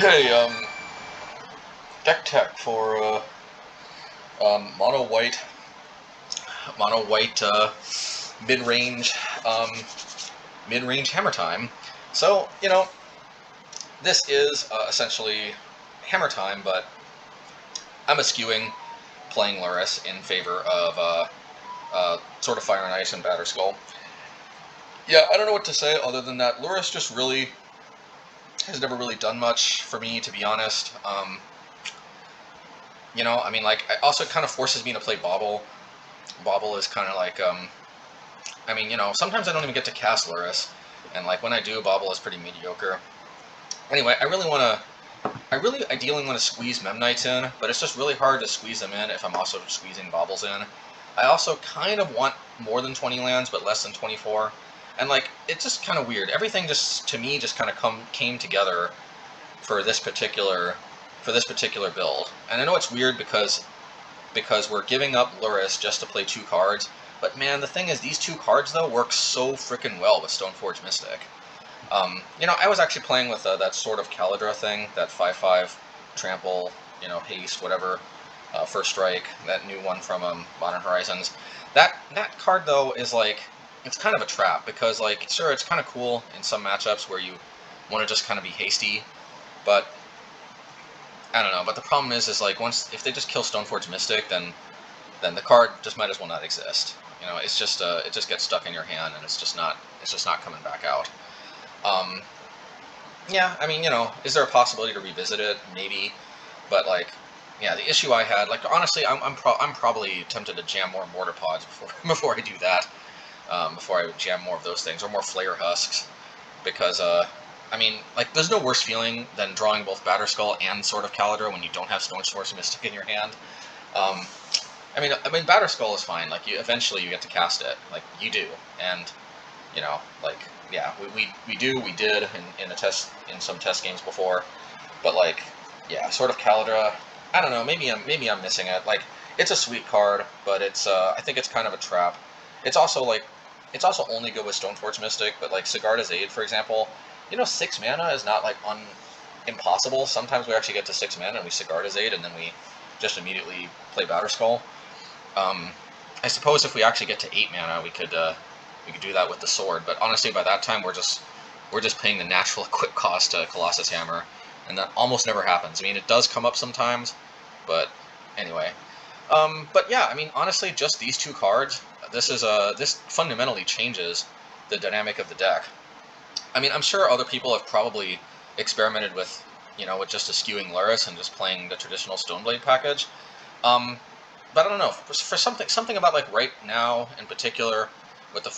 Okay, deck tech for mono white, mid-range, mid-range hammer time. So this is essentially hammer time, but I'm eschewing playing Luris in favor of sort of Fire and Ice and Batterskull. Yeah, I don't know what to say other than that Luris just really has never really done much for me, to be honest. I mean, like, it also kind of forces me to play Bauble. Bauble is kind of like, I mean, sometimes I don't even get to cast Luris, and like when I do, Bauble is pretty mediocre. Anyway, I really ideally want to squeeze Memnites in, but it's just really hard to squeeze them in if I'm also squeezing Baubles in. I also kind of want more than 20 lands, but less than 24. And like, it's just kind of weird. Everything just, to me, just kind of came together for this particular build. And I know it's weird because we're giving up Luris just to play 2 cards. But man, the thing is, these 2 cards though work so freaking well with Stoneforge Mystic. I was actually playing with that sort of Caladra thing, that 5/5 trample, haste, whatever, first strike, that new one from Modern Horizons. That card though is like, it's kind of a trap, because like, sure, it's kind of cool in some matchups where you want to just kind of be hasty, but I don't know. But the problem is like, if they just kill Stoneforge Mystic, then the card just might as well not exist. It's just it just gets stuck in your hand, and it's just not coming back out. Yeah, I mean, is there a possibility to revisit it? Maybe, but like, yeah, the issue I had, like, honestly, I'm probably tempted to jam more Mortarpods before I do that. Before I jam more of those things, or more Flayer Husks, because I mean, like, there's no worse feeling than drawing both Batterskull and Sword of Caladra when you don't have Stoneforge Mystic in your hand. I mean, Batterskull is fine. Like, eventually you get to cast it, like you do, and like, yeah, we did in some test games before, but like, yeah, Sword of Caladra, I don't know, maybe I'm missing it. Like, it's a sweet card, but it's I think it's kind of a trap. It's also like, it's also only good with Stoneforge Mystic, but like Sigarda's Aid, for example, 6 mana is not like impossible. Sometimes we actually get to 6 mana and we Sigarda's Aid, and then we just immediately play Batterskull. I suppose if we actually get to 8 mana, we could do that with the sword, but honestly, by that time we're just paying the natural equip cost to Colossus Hammer, and that almost never happens. I mean, it does come up sometimes, but anyway. But yeah, I mean, honestly, just these 2 cards, this fundamentally changes the dynamic of the deck. I mean, I'm sure other people have probably experimented with, with just eschewing Luris and just playing the traditional Stoneblade package. But I don't know, for something about like right now in particular, with the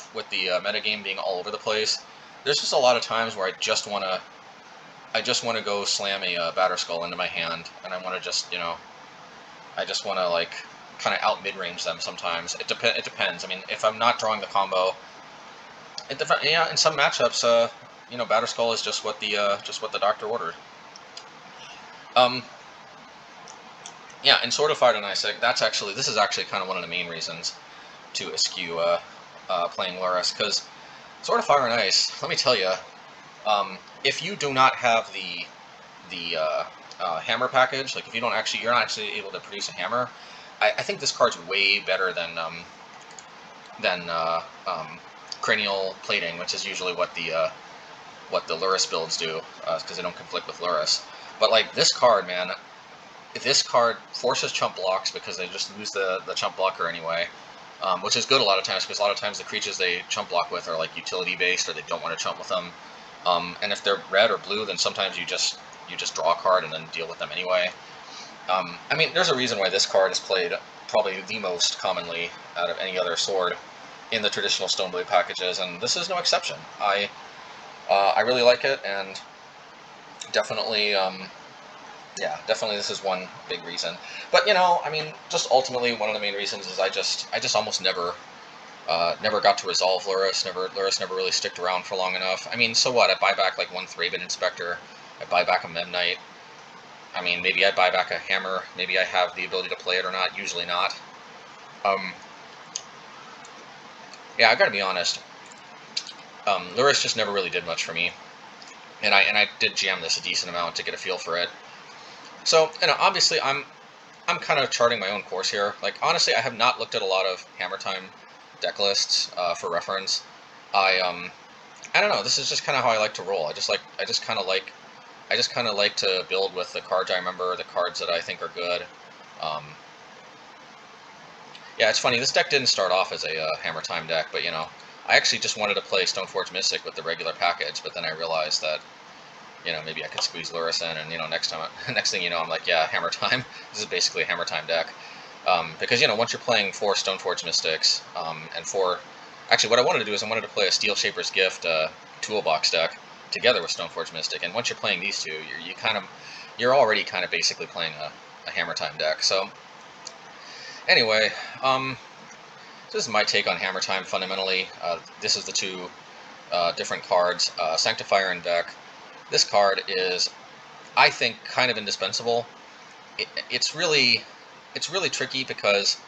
metagame being all over the place, there's just a lot of times where I just want to go slam a Batterskull into my hand, and I want to just I just want to like kind of out mid-range them sometimes. It depends. I mean, if I'm not drawing the combo, yeah, in some matchups, Batterskull is just what the doctor ordered. Yeah, and Sword of Fire and Ice, this is actually kind of one of the main reasons to eschew playing Luris, because Sword of Fire and Ice, let me tell you, if you do not have the hammer package, like if you're not actually able to produce a hammer, I think this card's way better than Cranial Plating, which is usually what the Luris builds do, because they don't conflict with Luris. But like, this card, man, this card forces chump blocks because they just lose the chump blocker anyway, which is good a lot of times, because a lot of times the creatures they chump block with are like utility based, or they don't want to chump with them. And if they're red or blue, then sometimes you just draw a card and then deal with them anyway. I mean, there's a reason why this card is played probably the most commonly out of any other sword in the traditional Stoneblade packages, and this is no exception. I really like it, and definitely, yeah, definitely this is one big reason. But I mean, just ultimately one of the main reasons is I just almost never got to resolve Luris. Luris never really sticked around for long enough. I mean, so what? I buy back like one Thraben Inspector. I buy back a Memnite. I mean, maybe I buy back a Hammer. Maybe I have the ability to play it or not. Usually not. Yeah, I gotta be honest. Luris just never really did much for me. and I did jam this a decent amount to get a feel for it. So, you know, obviously I'm kind of charting my own course here. Like, honestly, I have not looked at a lot of Hammer Time deck lists for reference. I don't know. This is just kind of how I like to roll. I just kind of like to build with the cards I remember, the cards that I think are good. Yeah, it's funny. This deck didn't start off as a Hammer Time deck, but you know, I actually just wanted to play Stoneforge Mystic with the regular package. But then I realized that, you know, maybe I could squeeze Lurrus in, and you know, next thing you know, I'm like, yeah, Hammer Time. This is basically a Hammer Time deck. Because, you know, once you're playing 4 Stoneforge Mystics, and 4... Actually, what I wanted to do is I wanted to play a Steelshaper's Gift toolbox deck together with Stoneforge Mystic, and once you're playing these two, you're already kind of basically playing a Hammer Time deck. So, anyway, this is my take on Hammer Time, fundamentally. This is the 2 different cards. Sanctifier and en-Vec. This card is, I think, kind of indispensable. It's really tricky because,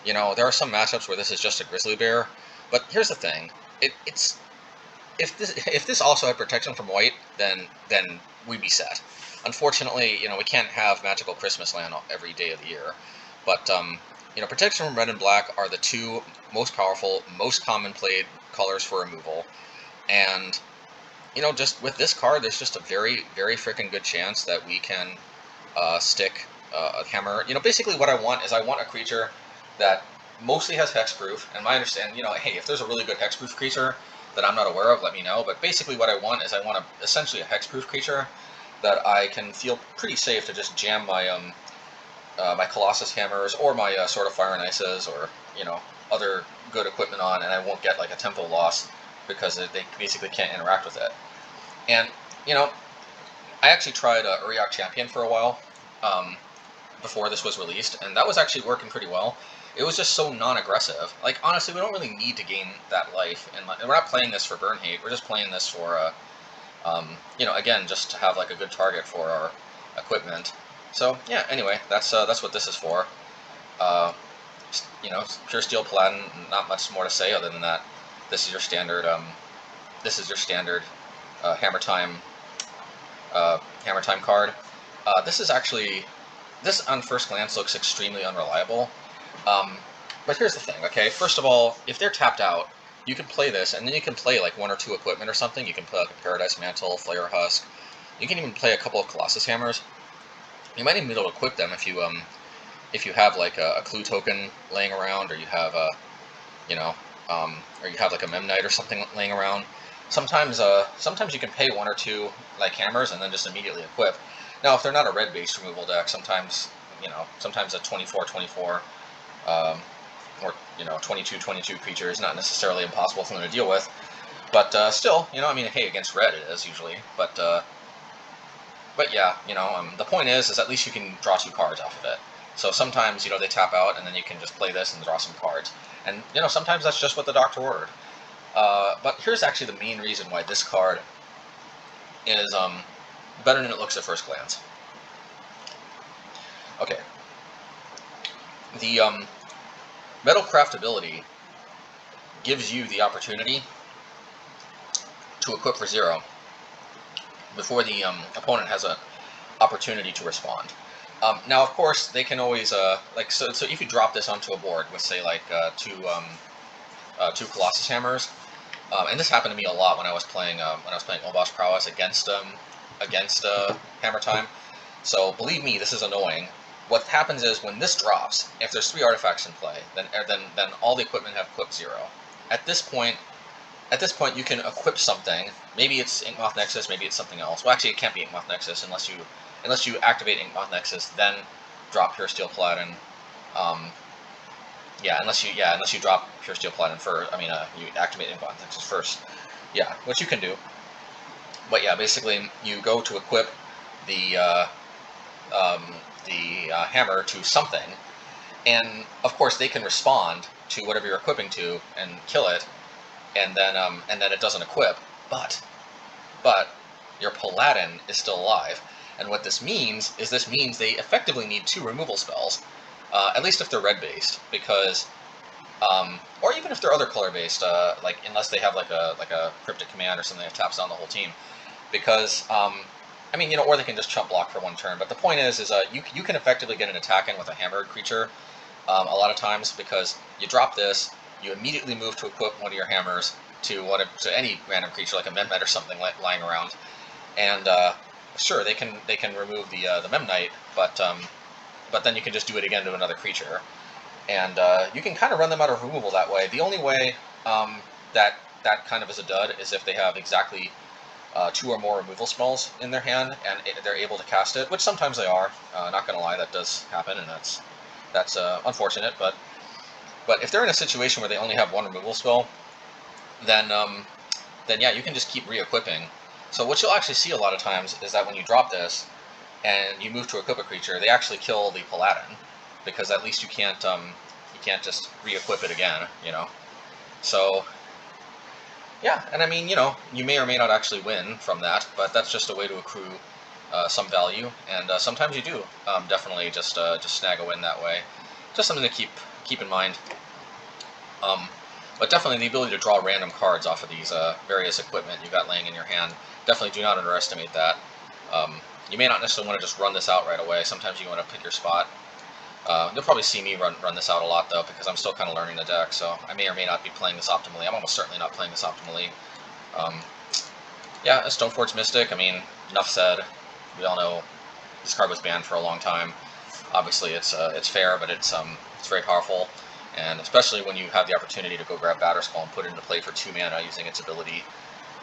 you know, there are some matchups where this is just a Grizzly Bear, but here's the thing: if this also had protection from white, then we'd be set. Unfortunately, you know, we can't have Magical Christmas Land every day of the year, but you know, protection from red and black are the 2 most powerful, most common played colors for removal, and you know, just with this card, there's just a very, very freaking good chance that we can stick a hammer. You know, basically what I want is I want a creature that mostly has hexproof, and my understanding, you know, hey, if there's a really good hexproof creature that I'm not aware of, let me know, but basically what I want is I want essentially a hexproof creature that I can feel pretty safe to just jam my my Colossus Hammers or my Sword of Fire and Ices, or, you know, other good equipment on, and I won't get like a tempo loss because they basically can't interact with it. And, you know, I actually tried Uriak Champion for a while before this was released, and that was actually working pretty well. It was just so non-aggressive. Like, honestly, we don't really need to gain that life, and we're not playing this for burn hate. We're just playing this for, you know, again, just to have like a good target for our equipment. So yeah, anyway, that's what this is for. You know, Puresteel Paladin. Not much more to say other than that. This is your standard. Hammer Time card. This on first glance looks extremely unreliable. But here's the thing, okay? First of all, if they're tapped out, you can play this, and then you can play like 1 or 2 equipment or something. You can play like a Paradise Mantle, Flayer Husk. You can even play a couple of Colossus Hammers. You might even be able to equip them if you have like a clue token laying around, or you have you know, or you have like a Memnite or something laying around. Sometimes you can pay 1 or 2 like hammers and then just immediately equip. Now, if they're not a red-based removal deck, sometimes, you know, sometimes a 24/24 or, you know, 22/22 creature is not necessarily impossible for them to deal with. But still, you know, I mean, hey, against red it is usually. But yeah, you know, the point is at least you can draw 2 cards off of it. So sometimes, you know, they tap out, and then you can just play this and draw some cards. And, you know, sometimes that's just what the doctor ordered. But here's actually the main reason why this card is better than it looks at first glance. Okay. The Metal Craftability gives you the opportunity to equip for 0 before the opponent has an opportunity to respond. Now, of course, they can always like so if you drop this onto a board with, say, like 2 Colossus Hammers, and this happened to me a lot when I was playing Obosh Prowess against Hammer Time. So believe me, this is annoying. What happens is when this drops, if there's 3 artifacts in play, then all the equipment have equipped 0. At this point, you can equip something. Maybe it's Inkmoth Nexus, maybe it's something else. Well, actually, it can't be Inkmoth Nexus unless you activate Inkmoth Nexus, then drop Puresteel Paladin. Unless you drop Puresteel Paladin first. I mean, you activate Inkmoth Nexus first. Yeah, which you can do. But yeah, basically, you go to equip the hammer to something, and of course they can respond to whatever you're equipping to and kill it, and then it doesn't equip, but your Paladin is still alive. And what this means is they effectively need 2 removal spells, at least if they're red based, because or even if they're other color based, like unless they have like a cryptic command or something that taps down the whole team. because I mean, you know, or they can just chump block for one turn. But the point is you can effectively get an attack in with a hammered creature a lot of times, because you drop this, you immediately move to equip one of your hammers to any random creature like a Memnite or something lying around, and sure, they can remove the Memnite, but then you can just do it again to another creature, and you can kind of run them out of removal that way. The only way that kind of is a dud is if they have exactly 2 or more removal spells in their hand, and they're able to cast it, which sometimes they are. Not gonna lie, that does happen, and that's unfortunate. But if they're in a situation where they only have 1 removal spell, then yeah, you can just keep re-equipping. So what you'll actually see a lot of times is that when you drop this and you move to equip a creature, they actually kill the Paladin, because at least you can't just re-equip it again, you know. So yeah, and I mean, you know, you may or may not actually win from that, but that's just a way to accrue some value, and sometimes you do definitely just snag a win that way. Just something to keep in mind. But definitely the ability to draw random cards off of these various equipment you got laying in your hand, definitely do not underestimate that. You may not necessarily want to just run this out right away. Sometimes you want to pick your spot. You'll probably see me run this out a lot, though, because I'm still kind of learning the deck, so I may or may not be playing this optimally. I'm almost certainly not playing this optimally. Yeah, Stoneforge Mystic, I mean, enough said. We all know this card was banned for a long time. Obviously, it's fair, but it's very powerful, and especially when you have the opportunity to go grab Batterskull and put it into play for 2 mana using its ability,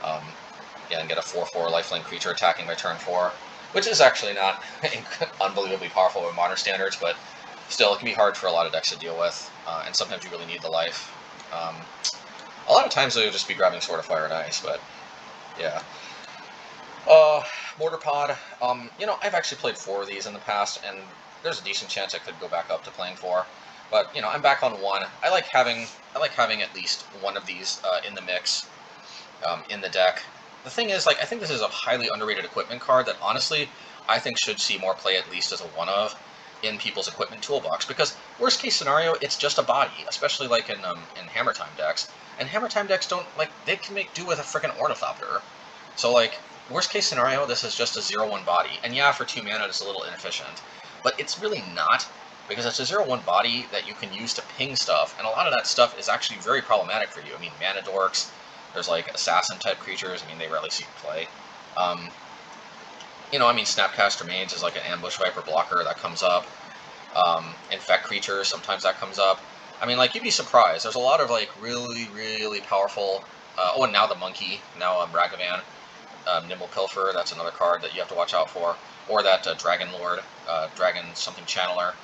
yeah, and get a 4/4 lifelink creature attacking by turn 4, which is actually not unbelievably powerful with modern standards, but still, it can be hard for a lot of decks to deal with, and sometimes you really need the life. A lot of times they'll just be grabbing Sword of Fire and Ice, but yeah. Mortarpod, you know, I've actually played 4 of these in the past, and there's a decent chance I could go back up to playing 4. But, you know, I'm back on 1. I like having at least one of these in the mix, in the deck. The thing is, like, I think this is a highly underrated equipment card that, honestly, I think should see more play, at least as a one-of, in people's equipment toolbox, because worst case scenario, it's just a body, especially like in Hammer Time decks. And Hammer Time decks don't, like, they can make do with a frickin' Ornithopter. So, like, worst case scenario, this is just a 0/1 body. And yeah, for 2 mana, it's a little inefficient. But it's really not, because it's a 0/1 body that you can use to ping stuff, and a lot of that stuff is actually very problematic for you. I mean, mana dorks, there's like assassin-type creatures, I mean, they rarely see play. You know, I mean, Snapcaster Mage is like an Ambush Viper blocker that comes up. En-Vec creatures, sometimes that comes up. I mean, like, you'd be surprised. There's a lot of, like, really, really powerful... oh, and now the Monkey, now Ragavan. Nimble Pilfer, that's another card that you have to watch out for. Or that Dragon Lord, Dragon something Channeler.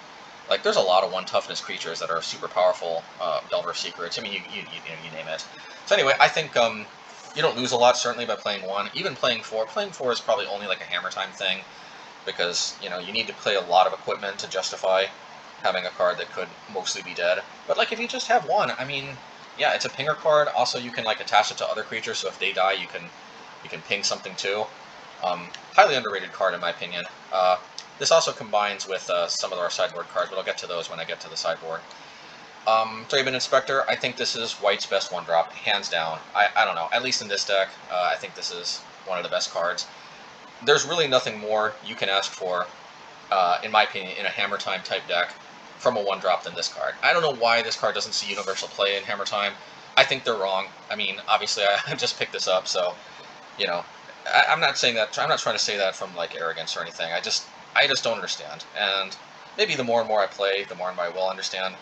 Like, there's a lot of 1 toughness creatures that are super powerful. Delver Secrets, I mean, you name it. So anyway, I think you don't lose a lot, certainly, by playing 1. Even playing 4. Playing 4 is probably only like a Hammer Time thing, because, you know, you need to play a lot of equipment to justify having a card that could mostly be dead. But, like, if you just have 1, I mean, yeah, it's a pinger card. Also, you can, like, attach it to other creatures, so if they die, you can ping something too. Highly underrated card, in my opinion. This also combines with some of our sideboard cards, but I'll get to those when I get to the sideboard. Thraben Inspector, I think this is White's best 1-drop, hands down. I don't know, at least in this deck, I think this is one of the best cards. There's really nothing more you can ask for, in my opinion, in a Hammer Time type deck from a 1-drop than this card. I don't know why this card doesn't see universal play in Hammer Time. I think they're wrong. I mean, obviously, I just picked this up, so, you know, I'm not saying that. I'm not trying to say that from, like, arrogance or anything. I just don't understand. And maybe the more and more I play, the more and more I will understand.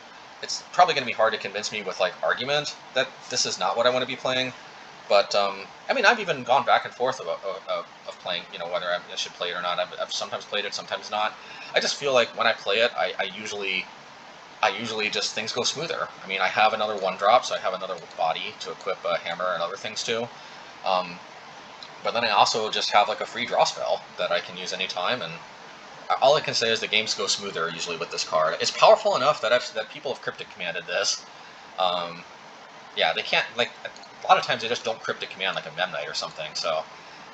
It's probably going to be hard to convince me with, like, argument that this is not what I want to be playing. But, I mean, I've even gone back and forth of playing, you know, whether I should play it or not. I've sometimes played it, sometimes not. I just feel like when I play it, I usually just, things go smoother. I mean, I have another 1-drop, so I have another body to equip a hammer and other things to. But then I also just have, like, a free draw spell that I can use anytime, and all I can say is the games go smoother usually with this card. It's powerful enough that people have Cryptic Commanded this. Yeah, they can't, like, a lot of times they just don't Cryptic Command like a Memnite or something, so,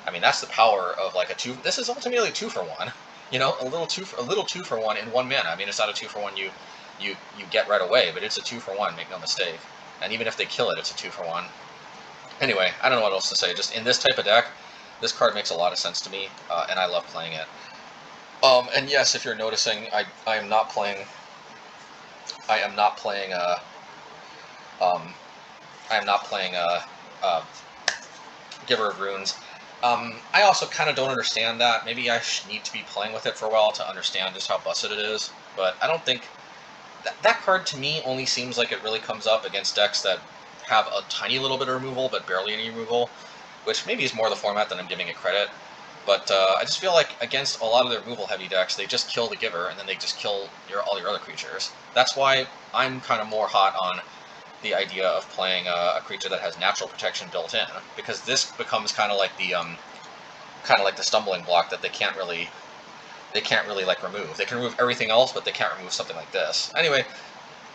I mean, that's the power of, like, a 2, this is ultimately a 2-for-1, you know, a little 2-for-1 in 1 mana. I mean, it's not a 2-for-1 you get right away, but it's a 2-for-1, make no mistake. And even if they kill it, it's a 2-for-1. Anyway, I don't know what else to say. Just in this type of deck, This card makes a lot of sense to me, and I love playing it. And yes, if you're noticing, I am not playing. I am not playing. Giver of Runes. I also kind of don't understand that. Maybe I need to be playing with it for a while to understand just how busted it is. But I don't think that card to me only seems like it really comes up against decks that have a tiny little bit of removal, but barely any removal, which maybe is more the format than I'm giving it credit. But I just feel like against a lot of the removal-heavy decks, they just kill the Giver, and then they just kill all your other creatures. That's why I'm kind of more hot on the idea of playing a creature that has natural protection built in, because this becomes kind of like the stumbling block that they can't really like remove. They can remove everything else, but they can't remove something like this. Anyway,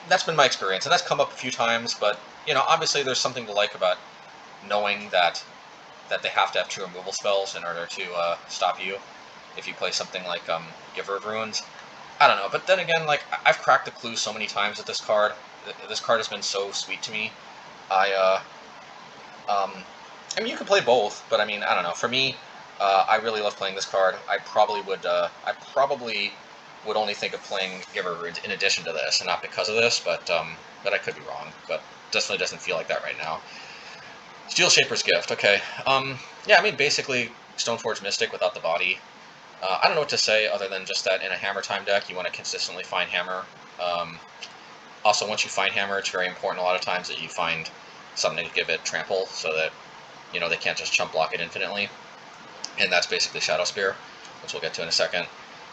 that's been my experience, and that's come up a few times. But you know, obviously, there's something to like about knowing that they have to have 2 removal spells in order to stop you if you play something like Giver of Runes. I don't know, but then again, like, I've cracked the clue so many times with this card. This card has been so sweet to me. I mean, you can play both, but I mean, I don't know. For me, I really love playing this card. I probably would only think of playing Giver of Runes in addition to this, and not because of this, but I could be wrong. But definitely doesn't feel like that right now. Steelshaper's Gift, okay. Yeah, I mean, basically, Stoneforge Mystic without the body. I don't know what to say other than just that in a Hammer Time deck, you want to consistently find Hammer. Also, once you find Hammer, it's very important a lot of times that you find something to give it trample, so that, you know, they can't just chump block it infinitely. And that's basically Shadowspear, which we'll get to in a second.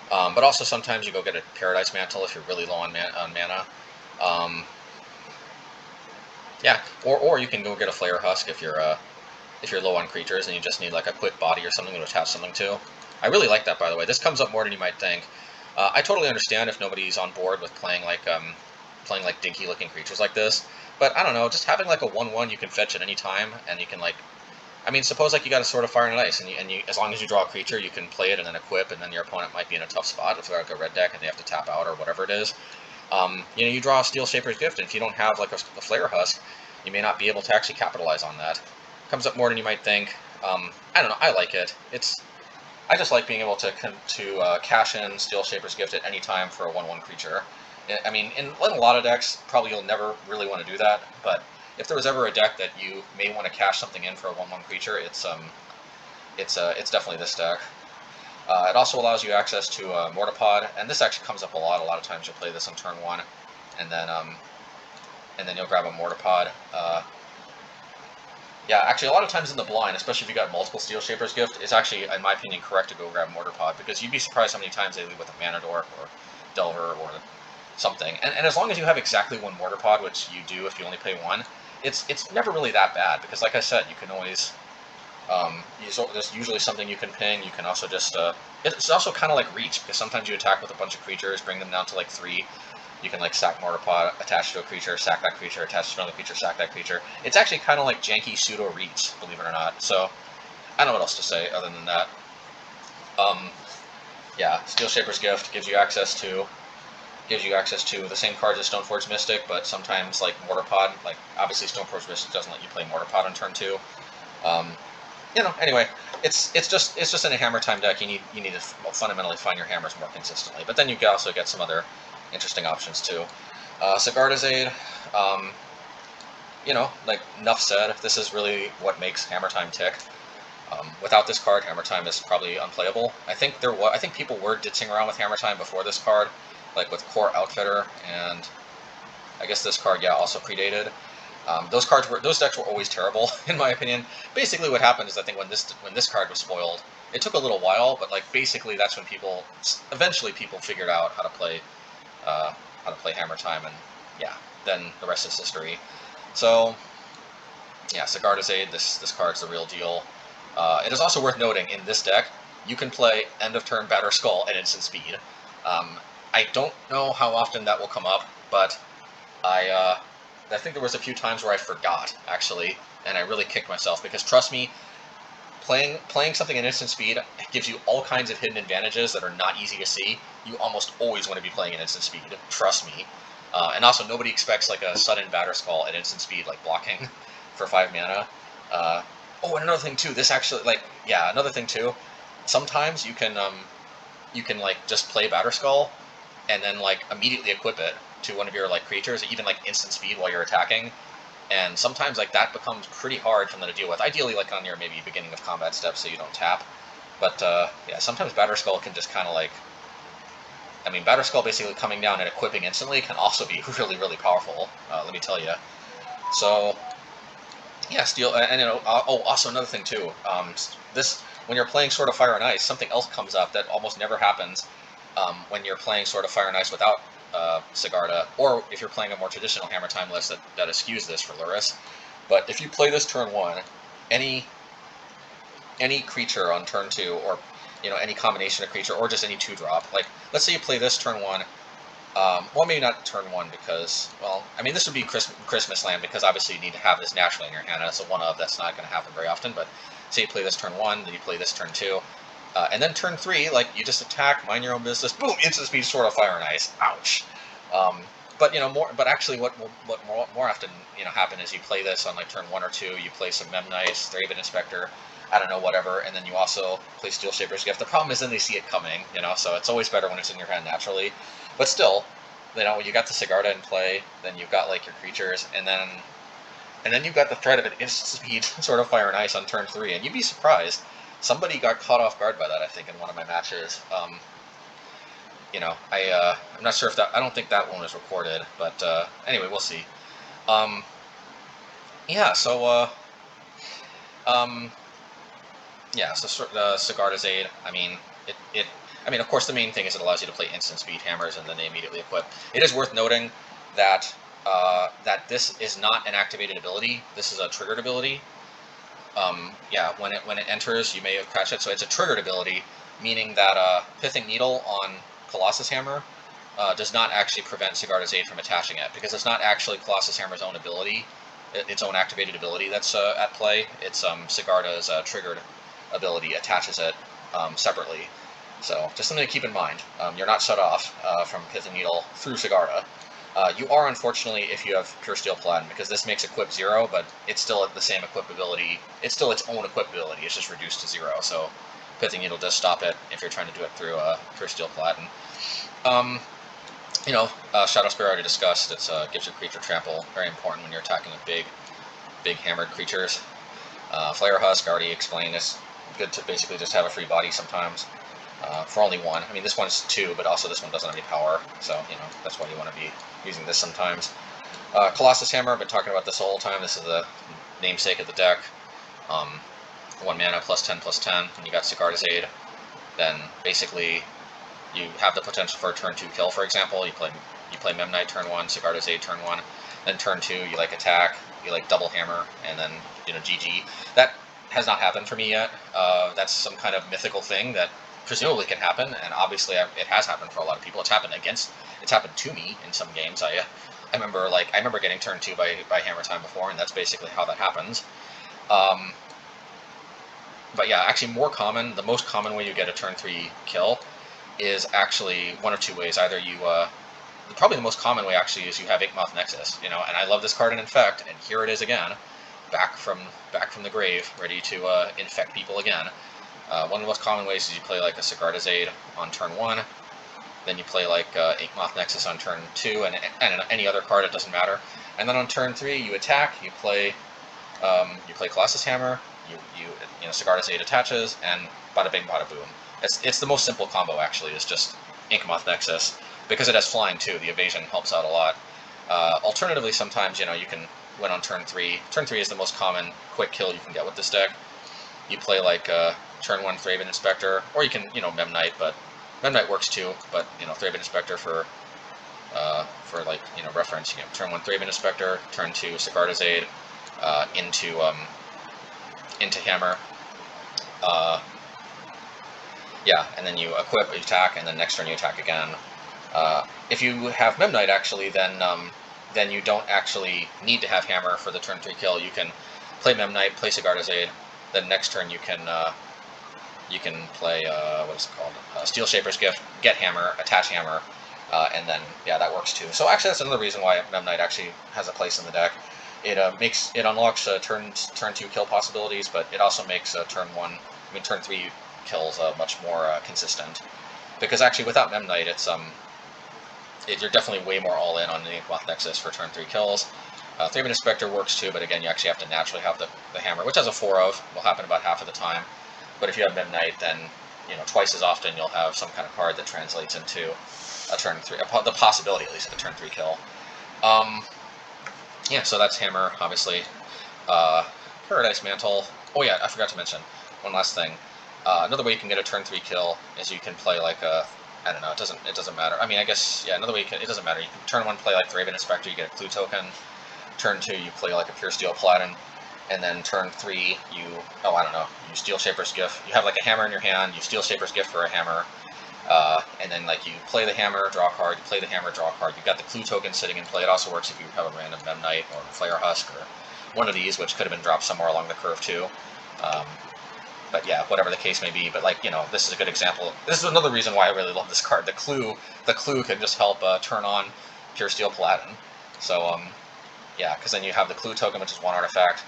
But also sometimes you go get a Paradise Mantle if you're really low on mana. Yeah, or you can go get a Flayer Husk if you're low on creatures and you just need like a quick body or something to attach something to. I really like that, by the way. This comes up more than you might think. I totally understand if nobody's on board with playing like dinky-looking creatures like this, but I don't know, just having like a 1/1 you can fetch at any time, and you can like, I mean, suppose like you got a Sword of Fire and Ice, and you as long as you draw a creature, you can play it and then equip, and then your opponent might be in a tough spot if they're like a red deck and they have to tap out or whatever it is. You know, you draw a Steelshaper's Gift, and if you don't have like a Flayer Husk, you may not be able to actually capitalize on that. Comes up more than you might think. I don't know, I like it. I just like being able to cash in Steelshaper's Gift at any time for a 1/1 creature. I mean, in a lot of decks, probably you'll never really want to do that, but if there was ever a deck that you may want to cash something in for a 1/1 creature, it's definitely this deck. It also allows you access to Mortarpod, and this actually comes up a lot. A lot of times you'll play this on turn 1, and then you'll grab a Mortarpod. Yeah, actually, a lot of times in the blind, especially if you got multiple Steelshaper's Gift, it's actually, in my opinion, correct to go grab Mortarpod, because you'd be surprised how many times they leave with a Mana Dork or Delver or something. And as long as you have exactly 1 Mortarpod, which you do if you only play 1, it's never really that bad, because like I said, you can always there's usually something you can ping. You can also just it's also kind of like Reach, because sometimes you attack with a bunch of creatures, bring them down to like 3. You can like sack Mortarpod, attach to a creature, sack that creature, attach to another creature, sack that creature. It's actually kind of like janky pseudo Reach, believe it or not. So I don't know what else to say other than that. Yeah, Steelshaper's Gift gives you access to the same cards as Stoneforge Mystic, but sometimes like Mortarpod, like obviously Stoneforge Mystic doesn't let you play Mortarpod on turn 2. You know, anyway, it's just in a Hammer Time deck. You need to fundamentally find your hammers more consistently. But then you can also get some other interesting options too. Sigarda's Aid, you know, like enough said. This is really what makes Hammer Time tick. Without this card, Hammer Time is probably unplayable. I think people were ditching around with Hammer Time before this card, like with Core Outfitter, and I guess this card, yeah, also predated. Those decks were always terrible, in my opinion. Basically, what happened is I think when this card was spoiled, it took a little while, but like basically that's when eventually people figured out how to play Hammer Time, and yeah, then the rest is history. So yeah, Sigarda's Aid. This card's the real deal. It is also worth noting in this deck you can play end of turn Batterskull at instant speed. I don't know how often that will come up, but I think there was a few times where I forgot, actually, and I really kicked myself, because trust me, playing something at instant speed gives you all kinds of hidden advantages that are not easy to see. You almost always want to be playing at instant speed, trust me. And also, nobody expects like a sudden Batterskull at instant speed, like blocking for 5 mana. Oh, and another thing too, this actually, like, yeah, another thing too, sometimes you can like just play Batterskull and then like immediately equip it to one of your like creatures, even like instant speed while you're attacking. And sometimes like that becomes pretty hard for them to deal with. Ideally, like on your maybe beginning of combat steps, so you don't tap. But yeah, sometimes Batterskull can just kind of like, I mean, Batterskull basically coming down and equipping instantly can also be really, really powerful. Let me tell you. So yeah, Steel, and you know, oh, also another thing too. This when you're playing Sword of Fire and Ice, something else comes up that almost never happens when you're playing Sword of Fire and Ice without Sigarda, or if you're playing a more traditional Hammer Time list that eschews this for Luris. But if you play this turn 1, any creature on turn 2, or you know, any combination of creature, or just any 2-drop, like let's say you play this turn 1. Well, maybe not turn 1 because, well, I mean, this would be Christmas Land because obviously you need to have this naturally in your hand, and it's a 1-of, that's not going to happen very often, but say you play this turn 1, then you play this turn 2, and then turn 3, like, you just attack, mind your own business, boom, instant speed, Sword of Fire and Ice, ouch. But, you know, actually what more often, you know, happen is you play this on, like, turn 1 or 2, you play some Memnite, Thraben Inspector, I don't know, whatever, and then you also play Steelshaper's Gift. The problem is then they see it coming, you know, so it's always better when it's in your hand naturally. But still, you know, you got the Sigarda in play, then you've got, like, your creatures, and then you've got the threat of an instant speed Sword of Fire and Ice on turn 3, and you'd be surprised. Somebody got caught off guard by that, I think, in one of my matches. You know, I'm not sure if that, I don't think that one was recorded, but anyway, we'll see. Yeah, so, yeah, so Sigarda's Aid, I mean, I mean, of course, the main thing is it allows you to play instant speed hammers, and then they immediately equip. It is worth noting that that this is not an activated ability. This is a triggered ability. Yeah, when it enters, you may catch it. So it's a triggered ability, meaning that Pithing Needle on Colossus Hammer does not actually prevent Sigarda's Aid from attaching it, because it's not actually Colossus Hammer's own ability, its own activated ability that's at play. It's Sigarda's triggered ability attaches it separately. So just something to keep in mind. You're not shut off from Pithing Needle through Sigarda. You are, unfortunately, if you have Puresteel Paladin, because this makes equip 0, but it's still the same equip ability. It's still its own equip ability. It's just reduced to 0. So Pithing Needle does stop it if you're trying to do it through Puresteel Paladin. You know, Shadowspear already discussed. It gives your creature trample, very important when you're attacking with big hammered creatures. Flayer Husk, already explained. It's good to basically just have a free body sometimes. For only 1. I mean, this one's 2, but also this one doesn't have any power, so, you know, that's why you want to be using this sometimes. Colossus Hammer, I've been talking about this the whole time. This is the namesake of the deck. 1 mana, +10/+10. When you got Sigarda's Aid, then basically you have the potential for a turn 2 kill, for example. You play Memnite turn 1, Sigarda's Aid turn 1, then turn 2 you, like, attack, you, like, double hammer, and then, you know, GG. That has not happened for me yet. That's some kind of mythical thing that presumably can happen, and obviously it has happened for a lot of people. It's happened to me in some games. I remember getting turn 2 by Hammer Time before, and that's basically how that happens. But yeah, actually the most common way you get a turn 3 kill is actually one of 2 ways. Either you, probably the most common way actually is you have Inkmoth Nexus, you know, and I love this card in Infect, and here it is again, back from the grave, ready to infect people again. One of the most common ways is you play like a Sigarda's Aid on turn 1, then you play like Inkmoth Nexus on turn 2, and any other card, it doesn't matter. And then on turn 3, you attack, you play Colossus Hammer, you know, Sigarda's Aid attaches, and bada bing, bada boom. It's the most simple combo actually, is just Inkmoth Nexus, because it has flying too. The evasion helps out a lot. Alternatively, sometimes, you know, you can win on turn 3. Turn 3 is the most common quick kill you can get with this deck. You play like turn 1 Thraben Inspector, or you can, you know, Memnite, but Memnite works too, but, you know, Thraben Inspector for like, you know, reference, you know, turn 1 Thraben Inspector, turn 2 Sigarda's Aid, into Hammer, yeah, and then you equip, you attack, and then next turn you attack again. If you have Memnite, actually, then you don't actually need to have Hammer for the turn 3 kill. You can play Memnite, play Sigarda's Aid, then next turn you can play, what is it called? Steelshaper's Gift, get Hammer, attach Hammer, and then, yeah, that works too. So actually that's another reason why Memnite actually has a place in the deck. It unlocks turn 2 kill possibilities, but it also makes turn 1 I mean, turn 3 kills much more consistent. Because actually, without Memnite, you're definitely way more all in on the Inkmoth Nexus for turn 3 kills. Thraben Inspector works too, but again, you actually have to naturally have the hammer, which has a 4 of, will happen about half of the time. But if you have Memnite, then twice as often you'll have some kind of card that translates into a turn 3, the possibility at least of a turn 3 kill. Yeah, so that's hammer, obviously. Paradise Mantle. Oh yeah, I forgot to mention one last thing. Another way you can get a turn 3 kill is you can play like a, I don't know, it doesn't matter. I mean, I guess, yeah, another way it doesn't matter. You can turn 1 play like Thraben Inspector, you get a clue token. Turn 2 you play like a Puresteel Paladin, and then turn 3 you, oh, I don't know, you Steelshaper's Gift. You have like a hammer in your hand, you Steelshaper's Gift for a hammer, and then like you play the hammer, draw a card, you play the hammer, draw a card. You've got the clue token sitting in play. It also works if you have a random Memnite or Flayer Husk or one of these, which could have been dropped somewhere along the curve too. But yeah, whatever the case may be. But like, this is a good example. This is another reason why I really love this card. The clue can just help turn on Puresteel Paladin. So yeah, because then you have the clue token, which is 1 artifact,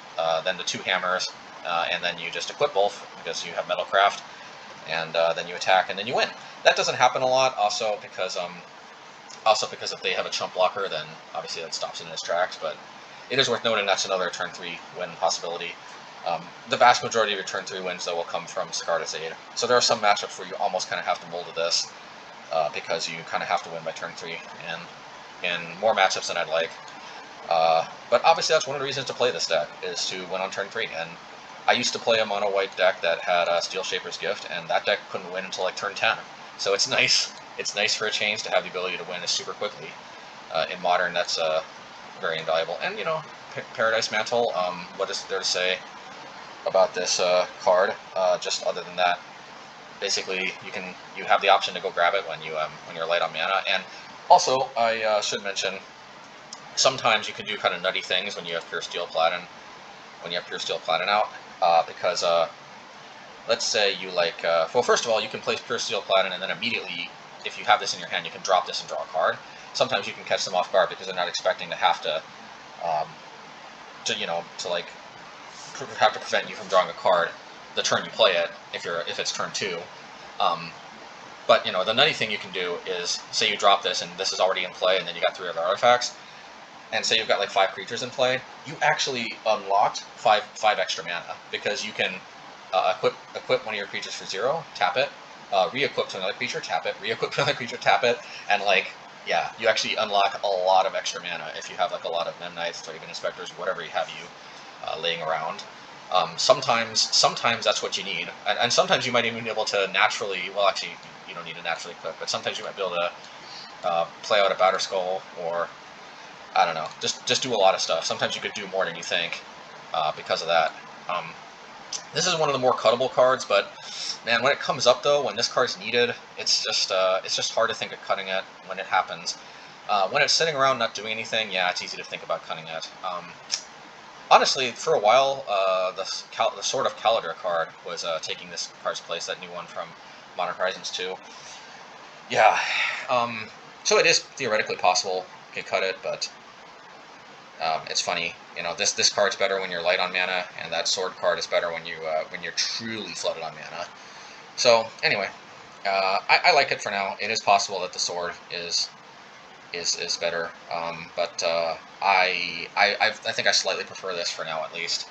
then the 2 hammers, and then you just equip both because you have Metalcraft, and then you attack and then you win. That doesn't happen a lot, also because if they have a chump blocker, then obviously that stops it in its tracks. But it is worth noting that's another turn 3 win possibility. The vast majority of your turn 3 wins, though, will come from Sigarda's aid. So there are some matchups where you almost kind of have to mold to this, because you kind of have to win by turn 3, and in more matchups than I'd like. But obviously that's one of the reasons to play this deck, is to win on turn 3, and I used to play a mono-white deck that had Steelshaper's Gift, and that deck couldn't win until like turn 10. So it's nice for a change to have the ability to win super quickly. In Modern, that's very invaluable. And, Paradise Mantle, what is there to say about this card? Just other than that, basically you have the option to go grab it when you're light on mana. And also, I should mention, sometimes you can do kind of nutty things when you have Puresteel Paladin. Out, because let's say you well, first of all, you can place Puresteel Paladin, and then immediately, if you have this in your hand, you can drop this and draw a card. Sometimes you can catch them off guard because they're not expecting to have to prevent you from drawing a card the turn you play it, if it's turn 2. But the nutty thing you can do is, say you drop this and this is already in play, and then you got 3 other artifacts, and say you've got like 5 creatures in play, you actually unlocked 5 extra mana, because you can equip one of your creatures for 0, tap it, re-equip to another creature, tap it, re-equip to another creature, tap it, and yeah, you actually unlock a lot of extra mana if you have like a lot of Memnites, Thraben Inspectors, whatever you have laying around. Sometimes that's what you need, and sometimes you might even be able to naturally, well, actually you don't need to naturally equip, but sometimes you might be able to play out a Batterskull, or I don't know, just do a lot of stuff. Sometimes you could do more than you think because of that. This is one of the more cuttable cards, but man, when it comes up though, when this card's needed, it's just hard to think of cutting it when it happens. When it's sitting around not doing anything, yeah, it's easy to think about cutting it. Honestly, for a while, the Sword of Kaladar card was taking this card's place, that new one from Modern Horizons 2. Yeah, so it is theoretically possible you can cut it, but it's funny, this card's better when you're light on mana, and that sword card is better when you're truly flooded on mana. So anyway, I like it for now. It is possible that the sword is better, but I think I slightly prefer this for now, at least.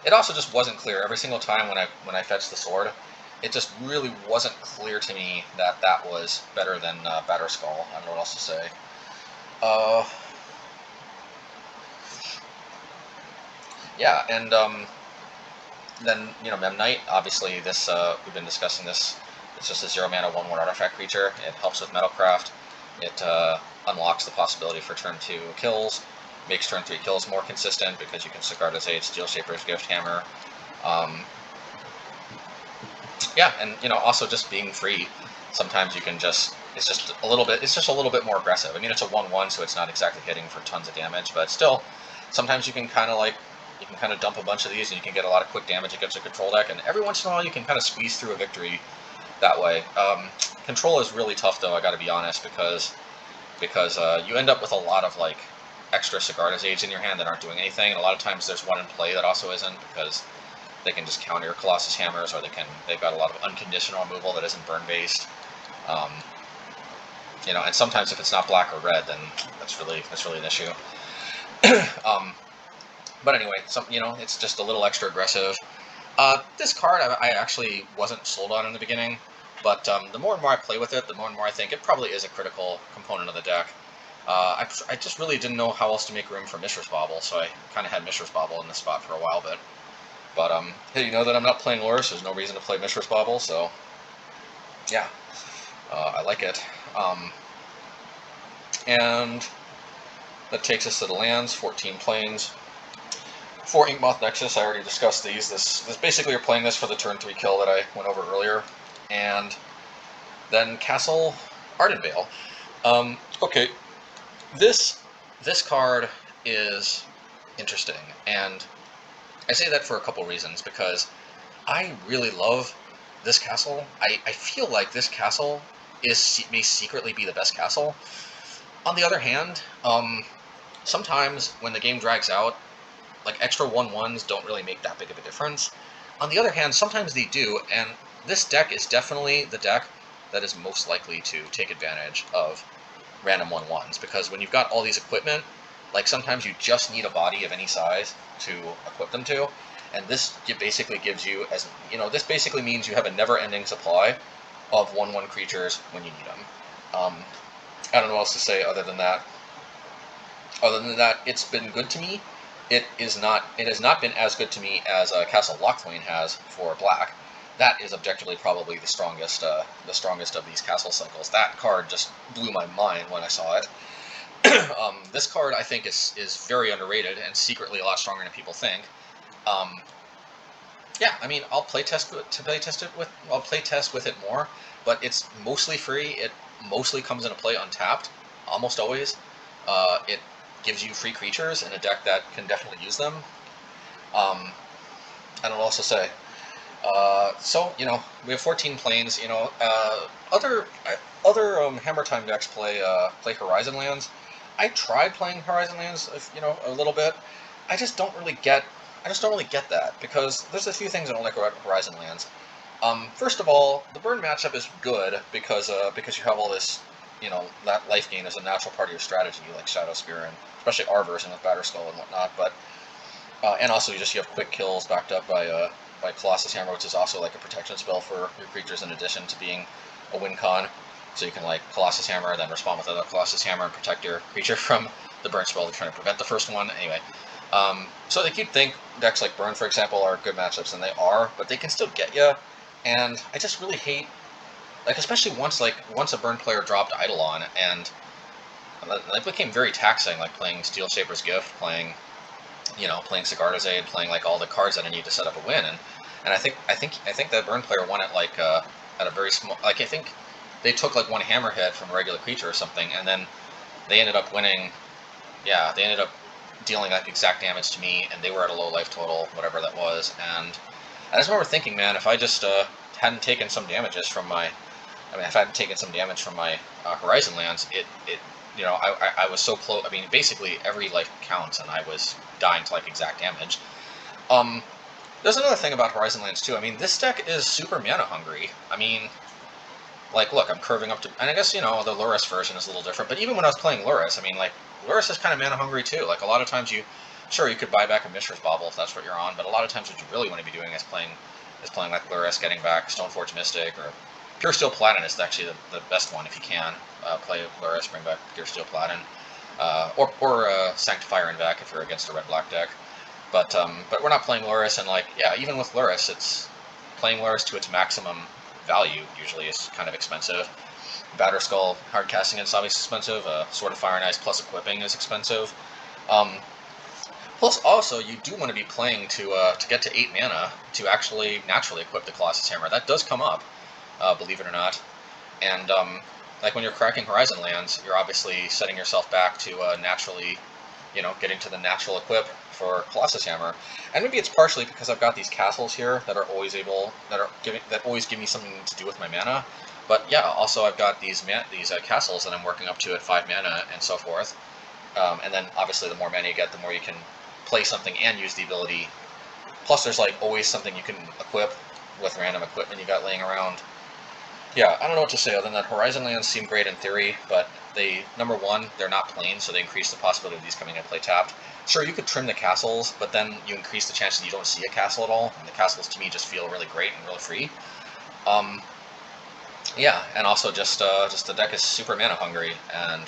It also just wasn't clear every single time when I fetched the sword. It just really wasn't clear to me that was better than Batterskull. I don't know what else to say. Yeah, and then Memnite. Obviously, this we've been discussing this. It's just a 0 mana 1/1 artifact creature. It helps with Metalcraft. It unlocks the possibility for turn 2 kills. Makes turn 3 kills more consistent because you can Sigarda's Aid, Steelshaper's Gift, Hammer. Yeah, and also just being free. Sometimes you can it's just a little bit more aggressive. I mean, it's a 1/1, so it's not exactly hitting for tons of damage, but still, sometimes you can kind of dump a bunch of these and you can get a lot of quick damage against a control deck, and every once in a while you can kind of squeeze through a victory that way. Control is really tough though, I gotta be honest, because you end up with a lot of extra Sigarda's Aids in your hand that aren't doing anything, and a lot of times there's one in play that also isn't, because they can just counter your Colossus Hammers, or they've got a lot of unconditional removal that isn't burn based. You know, and sometimes if it's not black or red, then that's really an issue. But anyway, you know, it's just a little extra aggressive. This card I actually wasn't sold on in the beginning, but the more and more I play with it, the more and more I think it probably is a critical component of the deck. I just really didn't know how else to make room for Mishra's Bauble, so I kind of had Mishra's Bauble in this spot for a while, but hey, you know that I'm not playing Loris, there's no reason to play Mishra's Bauble, so yeah, I like it. And that takes us to the lands, 14 planes. For Inkmoth Nexus, I already discussed these. This basically you're playing this for the turn 3 kill that I went over earlier. And then Castle Ardenvale. Okay, this card is interesting, and I say that for a couple reasons, because I really love this castle. I feel like this castle may secretly be the best castle. On the other hand, sometimes when the game drags out, like extra 1/1s don't really make that big of a difference. On the other hand, sometimes they do, and this deck is definitely the deck that is most likely to take advantage of random 1/1s, because when you've got all these equipment, like sometimes you just need a body of any size to equip them to, and this basically gives you, as you know, this basically means you have a never-ending supply of 1/1 creatures when you need them. I don't know what else to say other than that. It's been good to me. It has not been as good to me as Castle Lochthwain has for black. That is objectively probably the strongest of these castle cycles. That card just blew my mind when I saw it. This card I think is very underrated and secretly a lot stronger than people think. Yeah, I mean, I'll playtest with it more, but it's mostly free. It mostly comes into play untapped, almost always. It gives you free creatures in a deck that can definitely use them. And I'll also say, so you know, we have 14 planes. You know, other Hammer Time decks play Horizon lands. I tried playing Horizon lands, you know, a little bit. I just don't really get that, because there's a few things I don't like about Horizon lands. First of all, the burn matchup is good because you have all this, you know, that life gain is a natural part of your strategy, like Shadowspear and especially our version with Batterskull and whatnot. But and also you have quick kills backed up by Colossus Hammer, which is also like a protection spell for your creatures in addition to being a win con. So you can like Colossus Hammer, then respond with another Colossus Hammer and protect your creature from the burn spell to try to prevent the first one. Anyway, so they keep think decks like Burn, for example, are good matchups, and they are, but they can still get you. And I just really hate, like, especially once a Burn player dropped Eidolon, and it became very taxing, like playing Steelshaper's Gift, playing Sigarda's Aid, playing like all the cards that I need to set up a win, and I think that Burn player won it like at a very small, like I think they took like one hammer hit from a regular creature or something, and then they ended up winning. Yeah, they ended up dealing like exact damage to me, and they were at a low life total, whatever that was, and I just remember thinking, man, if I just hadn't taken some damages from my, if I hadn't taken some damage from my Horizon lands, you know, I was so close. I mean, basically every life counts, and I was dying to like exact damage. There's another thing about Horizon lands too. I mean, this deck is super mana hungry. I mean, like, look, I'm curving up to, and I guess, you know, the Loris version is a little different, but even when I was playing Loris, I mean, like, Loris is kind of mana hungry too. Like, a lot of times you could buy back a Mishra's Bauble if that's what you're on, but a lot of times what you really want to be doing is playing like Loris, getting back Stoneforge Mystic, or Puresteel Paladin is actually the best one if you can. Play Loris, bring back Puresteel Paladin, or Sanctifier en-Vec if you're against a red-black deck. But we're not playing Loris, and like, yeah, even with Loris, it's playing Loris to its maximum value usually is kind of expensive. Batterskull hard casting is obviously expensive. Sword of Fire and Ice plus equipping is expensive. Plus, also, you do want to be playing to get to 8 mana to actually naturally equip the Colossus Hammer. That does come up, believe it or not. And like when you're cracking Horizon lands, you're obviously setting yourself back to naturally, you know, getting to the natural equip for Colossus Hammer. And maybe it's partially because I've got these castles here that are always always give me something to do with my mana. But yeah, also I've got these castles that I'm working up to at 5 mana and so forth. And then obviously the more mana you get, the more you can play something and use the ability Plus, there's like always something you can equip with random equipment you got laying around. Yeah, I don't know what to say other than that Horizon lands seem great in theory, but they, number one, they're not plain, so they increase the possibility of these coming in play tapped. Sure, you could trim the castles, but then you increase the chance that you don't see a castle at all, and the castles to me just feel really great and really free. Yeah, and also just the deck is super mana hungry, and